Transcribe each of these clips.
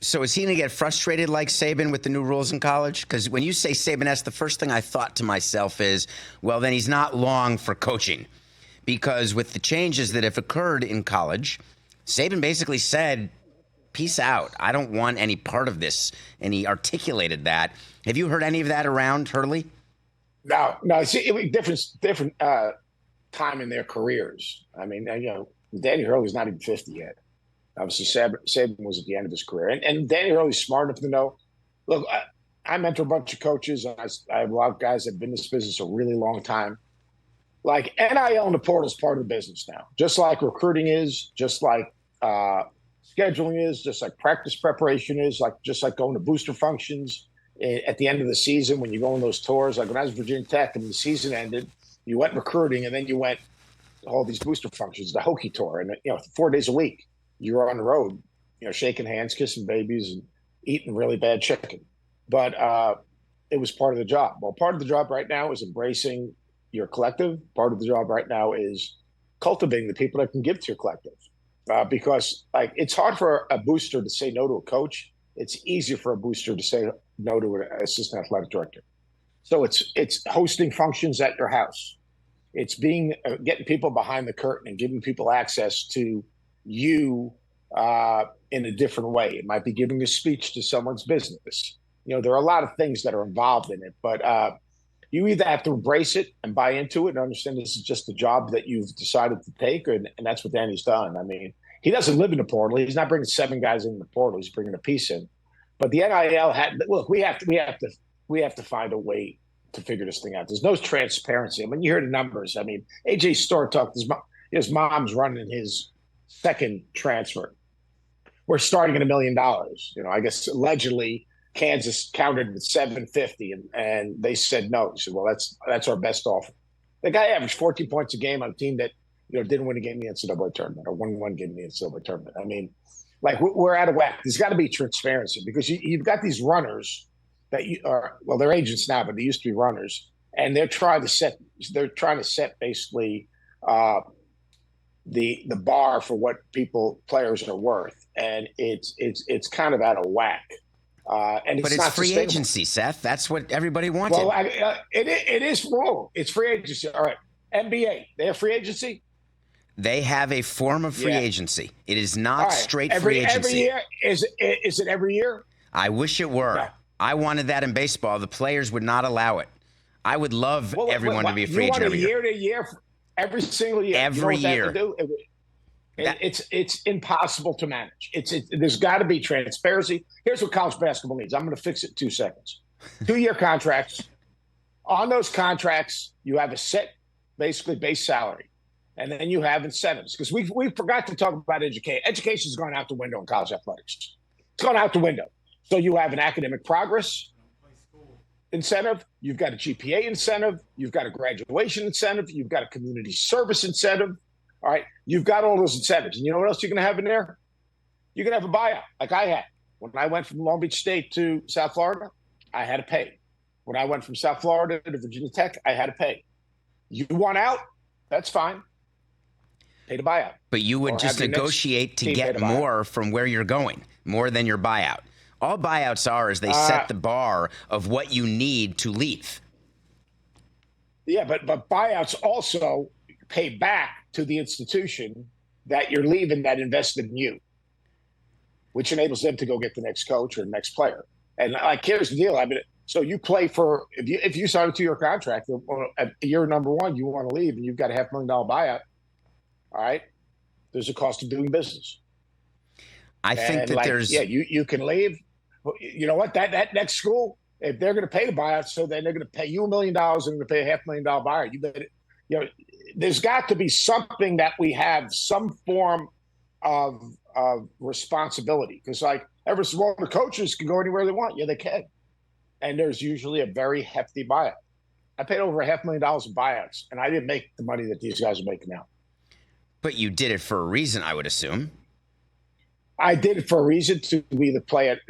So is he going to get frustrated like Saban with the new rules in college? Because when you say Saban-esque, the first thing I thought to myself is, well, then he's not long for coaching. Because with the changes that have occurred in college, Saban basically said, peace out. I don't want any part of this. And he articulated that. Have you heard any of that around, Hurley? No. See, it was different time in their careers. I mean, Danny Hurley's not even 50 yet. Obviously, Saban was at the end of his career. And Danny Hurley's smart enough to know, look, I mentor a bunch of coaches. And I have a lot of guys that have been in this business a really long time. Like, NIL and the portal is part of the business now. Just like recruiting is, just like scheduling is, just like practice preparation is, just like going to booster functions at the end of the season when you go on those tours. Like when I was at Virginia Tech and the season ended, you went recruiting and then you went all these booster functions, the Hokie tour. And, 4 days a week. You were on the road, shaking hands, kissing babies, and eating really bad chicken. But it was part of the job. Well, part of the job right now is embracing your collective. Part of the job right now is cultivating the people that can give to your collective. Because it's hard for a booster to say no to a coach. It's easier for a booster to say no to an assistant athletic director. So it's hosting functions at your house. It's getting people behind the curtain and giving people access to you in a different way. It might be giving a speech to someone's business. There are a lot of things that are involved in it, but you either have to embrace it and buy into it and understand this is just the job that you've decided to take, and that's what Danny's done. I mean, he doesn't live in the portal. He's not bringing 7 guys in the portal. He's bringing a piece in. But the NIL we have to find a way to figure this thing out. There's no transparency. I mean, you hear the numbers. I mean, AJ Storr talked. His mom's running his second transfer. We're starting at $1 million. I guess allegedly Kansas countered with $750, and they said no. He said, well, that's our best offer. The guy averaged 14 points a game on a team that didn't win a game in the NCAA tournament or won one game in the NCAA tournament. I mean, we're out of whack. There's got to be transparency because you've got these runners that they're agents now, but they used to be runners, and they're trying to set basically the bar for what players are worth, and it's kind of out of whack. And but it's free agency, Seth. That's what everybody wanted. Well, it is wrong. It's free agency. All right, NBA, they have free agency. They have a form of free agency. It is not straight free agency. Every year is it every year? I wish it were. No. I wanted that in baseball. The players would not allow it. I would love everyone to be a free agent every year. Year to year, every single year. Every year. It's impossible to manage. There's got to be transparency. Here's what college basketball needs. I'm going to fix it in 2 seconds. 2-year contracts. On those contracts, you have a set, basically base salary, and then you have incentives. Because we forgot to talk about education. Education's gone out the window in college athletics. It's gone out the window. So you have an academic progress incentive. You've got a GPA incentive. You've got a graduation incentive. You've got a community service incentive. All right. You've got all those incentives. And you know what else you're going to have in there? You're going to have a buyout like I had. When I went from Long Beach State to South Florida, I had to pay. When I went from South Florida to Virginia Tech, I had to pay. You want out? That's fine. Pay the buyout. But you would just negotiate to get more from where you're going, more than your buyout. All buyouts are is they set the bar of what you need to leave. Yeah, but buyouts also pay back to the institution that you're leaving that invested in you, which enables them to go get the next coach or the next player. And here's the deal. I mean, so you play for if you sign a 2-year contract at year number 1, you want to leave and you've got a $500,000 buyout. All right, there's a cost of doing business. I think that there's you can leave. You know what? That next school, if they're going to pay the buyout, so then they're going to pay you $1 million and going to pay a $500,000 buyout. You better, there's got to be something that we have some form of responsibility because the coaches can go anywhere they want. Yeah, they can, and there's usually a very hefty buyout. I paid over $500,000 in buyouts, and I didn't make the money that these guys are making now. But you did it for a reason, I would assume. I did it for a reason to either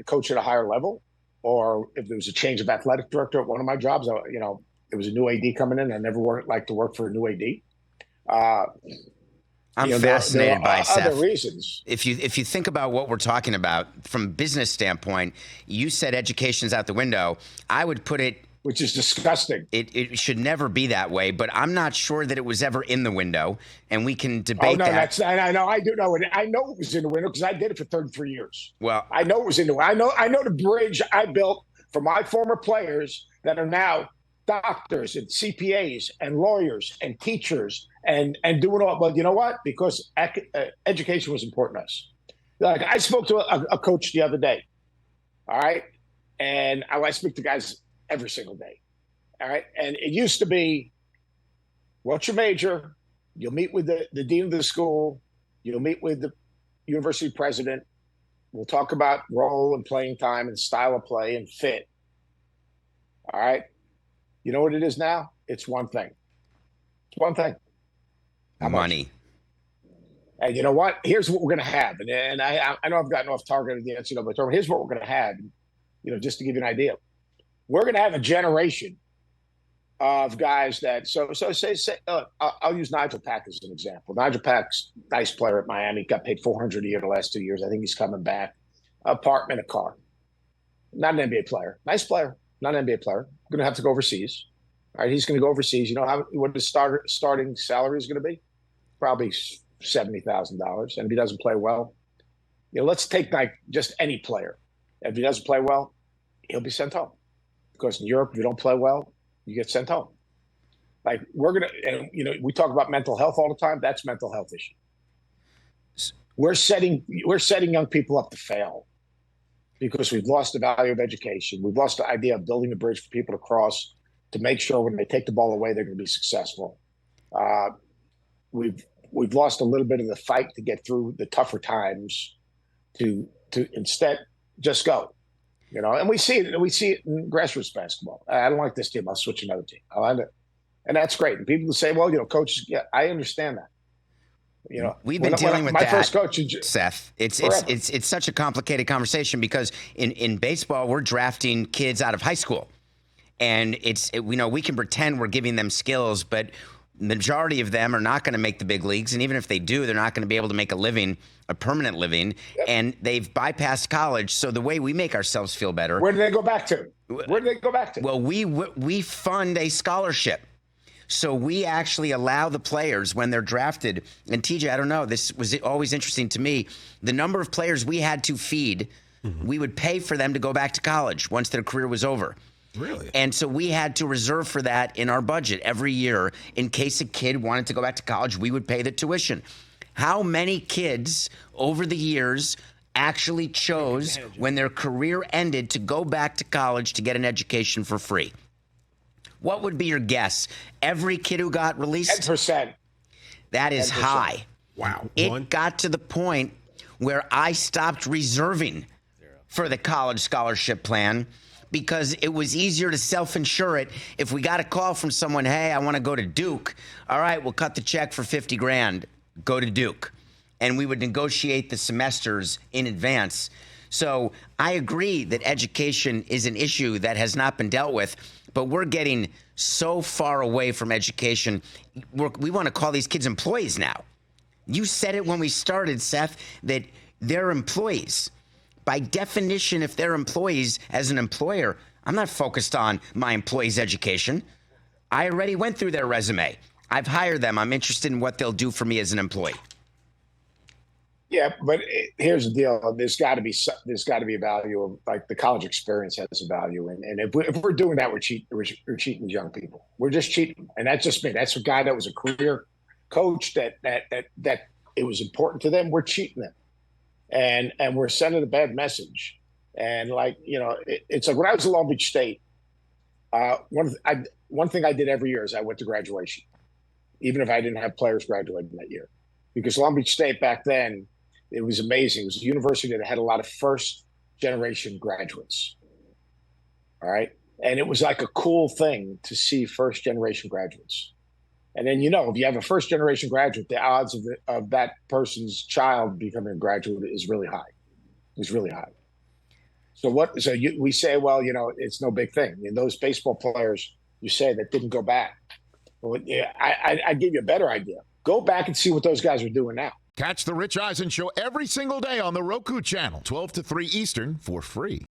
coach at a higher level, or if there was a change of athletic director at one of my jobs, there was a new AD coming in. I never liked to work for a new AD. I'm There fascinated by are Seth. other reasons. If you think about what we're talking about from a business standpoint, you said education's out the window. I would put it, which is disgusting. It should never be that way, but I'm not sure that it was ever in the window, and we can debate Oh no, that. I know, I do know it. I know it was in the window because I did it for 33 years. Well, I know it was in the window. I know the bridge I built for my former players that are now doctors and CPAs and lawyers and teachers and doing all. But you know what? Because education was important to us. Like I spoke to a coach the other day. All right, and I speak to guys every single day. All right. And it used to be, what's your major? You'll meet with the dean of the school. You'll meet with the university president. We'll talk about role and playing time and style of play and fit. All right. You know what it is now? It's one thing. It's one thing. How money. Much? And you know what? Here's what we're going to have. And I know I've gotten off target of the NCAA tournament. Here's what we're going to have, just to give you an idea. We're going to have a generation of guys that I'll use Nigel Pack as an example. Nigel Pack's a nice player at Miami, got paid $400 a year the last 2 years. I think he's coming back. Apartment, a car. Not an NBA player. Nice player, not an NBA player. Going to have to go overseas. All right, he's going to go overseas. You know what his starting salary is going to be? Probably $70,000. And if he doesn't play well, let's take just any player. If he doesn't play well, he'll be sent home. Because in Europe, if you don't play well, you get sent home. Like we talk about mental health all the time. That's mental health issue. We're setting young people up to fail because we've lost the value of education. We've lost the idea of building a bridge for people to cross to make sure when they take the ball away, they're going to be successful. We've lost a little bit of the fight to get through the tougher times to instead just go. And we see it. We see it in grassroots basketball. I don't like this team. I'll switch another team. I like it, and that's great. And people say, "Well, coaches." Yeah, I understand that. We've been dealing with my that. First coach, Seth. It's such a complicated conversation because in baseball we're drafting kids out of high school, and we can pretend we're giving them skills, but the majority of them are not going to make the big leagues, and even if they do, they're not going to be able to make a permanent living, and they've bypassed college. So the way we make ourselves feel better. Where do they go back to? Well, we fund a scholarship. So we actually allow the players when they're drafted. And TJ, I don't know, this was always interesting to me. The number of players we had to feed, we would pay for them to go back to college once their career was over. Really? And so we had to reserve for that in our budget every year. In case a kid wanted to go back to college, we would pay the tuition. How many kids over the years actually chose when their career ended to go back to college to get an education for free? What would be your guess? Every kid who got released? 10%. That is 10%. High. Wow. It got to the point where I stopped reserving for the college scholarship plan because it was easier to self-insure it. If we got a call from someone, hey, I want to go to Duke. All right, we'll cut the check for $50,000. Go to Duke. And we would negotiate the semesters in advance. So I agree that education is an issue that has not been dealt with, but we're getting so far away from education. We want to call these kids employees now. You said it when we started, Seth, that they're employees. By definition, if they're employees as an employer, I'm not focused on my employees' education. I already went through their resume. I've hired them. I'm interested in what they'll do for me as an employee. Yeah, but here's the deal. There's got to be a value of, like, the college experience has a value, and if we're doing that, we're cheating young people. We're just cheating, and that's just me. That's a guy that was a career coach that it was important to them. We're cheating them, and we're sending a bad message. And it's like when I was at Long Beach State, one thing I did every year is I went to graduation, even if I didn't have players graduating that year, because Long Beach State back then. It was amazing. It was a university that had a lot of first-generation graduates. All right? And it was like a cool thing to see first-generation graduates. And then, if you have a first-generation graduate, the odds of that person's child becoming a graduate is really high. It's really high. We say, well, it's no big thing. And those baseball players, you say, that didn't go back. Well, I give you a better idea. Go back and see what those guys are doing now. Catch the Rich Eisen Show every single day on the Roku channel, 12 to 3 Eastern, for free.